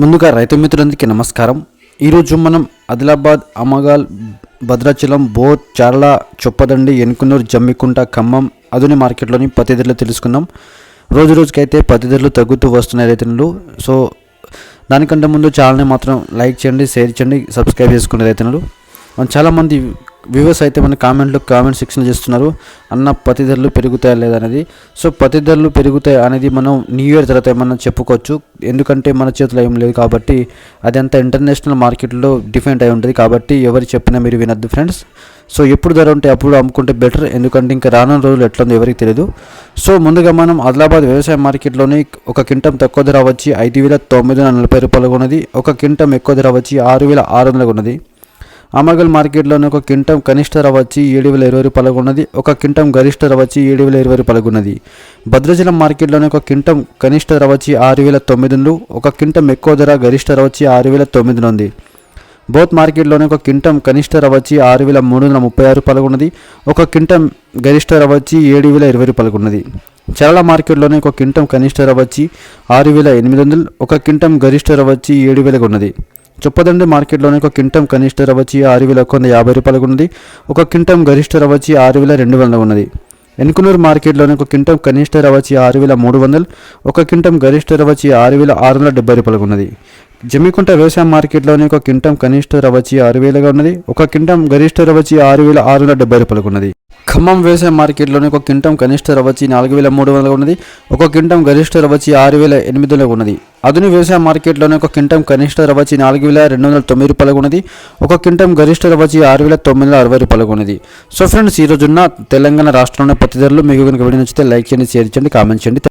ముందుగా రైతు మిత్రులందరికీ నమస్కారం. ఈరోజు మనం ఆదిలాబాద్, అమగాల్, భద్రాచలం, బోత్, చార్ల, చొప్పదండి, ఎన్కునూరు, జమ్మికుంట, ఖమ్మం ఆధునిక మార్కెట్లోని పత్తి ధరలు తెలుసుకుందాం. రోజు రోజుకైతే పత్తి ధరలు తగ్గుతూ వస్తున్నాయి రైతులు. సో దానికంటే ముందు ఛానల్ని మాత్రం లైక్ చేయండి, షేర్ చేయండి, సబ్స్క్రైబ్ చేసుకునే రైతులు. చాలామంది వ్యూవర్స్ అయితే మన కామెంట్ సెక్షన్ చేస్తున్నారు, అన్న పత్తి ధరలు పెరుగుతాయా లేదనేది. సో పత్తి ధరలు పెరుగుతాయి అనేది మనం న్యూ ఇయర్ తర్వాత ఏమన్నా చెప్పుకోవచ్చు, ఎందుకంటే మన చేతిలో ఏం లేదు కాబట్టి అది అంతా ఇంటర్నేషనల్ మార్కెట్లో డిఫెండ్ అయి ఉంటుంది. కాబట్టి ఎవరు చెప్పినా మీరు వినొద్దు ఫ్రెండ్స్. సో ఎప్పుడు ధర ఉంటే అప్పుడు అమ్ముకుంటే బెటర్, ఎందుకంటే ఇంకా రానున్న రోజులు ఎట్లా ఉందో ఎవరికి తెలియదు. సో ముందుగా మనం ఆదిలాబాద్ వ్యవసాయ మార్కెట్లోని ఒక క్వింటం తక్కువ ధర వచ్చి 5,940 రూపాయలుగా ఉన్నది. ఒక క్వింటం ఎక్కువ ధర వచ్చి 6,600 ఉన్నది. అమగల్ మార్కెట్లోని ఒక క్వింటం కనిష్ట ధర వచ్చి 7,020 రూపాయలుగా ఉన్నది. ఒక క్వింటం గరిష్ట ధర వచ్చి 7,020 రూపాయలుగా ఉన్నది. భద్రాచలం మార్కెట్లోని ఒక క్వింటం కనిష్ట ధర వచ్చి 6,900, ఒక క్వింటం ఎక్కువ ధర గరిష్ట ధర వచ్చి 6,900 ఉంది. బోత్ మార్కెట్లోని ఒక క్వింటం కనిష్ట ధర వచ్చి 6,336 రూపాయలుగా ఉన్నది. ఒక క్వింటం గరిష్ట ధర వచ్చి 7,020 రూపాయలుగా ఉన్నది. చార్ల మార్కెట్లోని ఒక క్వింటం కనిష్ట ధర వచ్చి 6,800, ఒక క్వింటం గరిష్ట ధర వచ్చి 7,000 ఉన్నది. చొప్పదండి మార్కెట్లోని ఒక క్వింటం కనిష్ట ధర వచ్చి 6,150 రూపాయలుగా ఉన్నది. ఒక క్వింటం గరిష్ట ధర వచ్చి 6,200 ఉన్నది. ఎన్కునూరు మార్కెట్లోని ఒక క్వింటం కనిష్ట ధర వచ్చి 6,300, ఒక క్వింటం గరిష్ట ధర వచ్చి 6,670 రూపాయలుగా ఉన్నది. జమ్మికుంట వ్యవసాయ మార్కెట్లోని ఒక క్వింటం కనిష్ట ధర వచ్చి 6,000గా ఉన్నది. ఒక క్వింటం గరిష్ట ధర వచ్చి 6,670 రూపాయలుగా ఉన్నది. ఖమ్మం వ్యవసాయ మార్కెట్లోని ఒక క్వింటం కనిష్ట ధర వచ్చి 4,300 ఉన్నది. ఒక క్వింటం గరిష్ట ధర వచ్చి 6,800 ఉన్నది. ఆధునిక వ్యవసాయ మార్కెట్లోని ఒక క్వింటం కనిష్ట ధర వచ్చి 4,209 రూపాయలుగా ఉన్నది. ఒక క్వింటం గరిష్ట ధర వచ్చి 6,960 రూపాయలుగా ఉన్నది. సో ఫ్రెండ్స్, ఈ రోజున్న తెలంగాణ రాష్ట్రంలోని పత్తి ధరలు మీకు కనుక వీడియో నచ్చితే లైక్ చేయండి, షేర్ చేయండి, కామెంట్ చేయండి.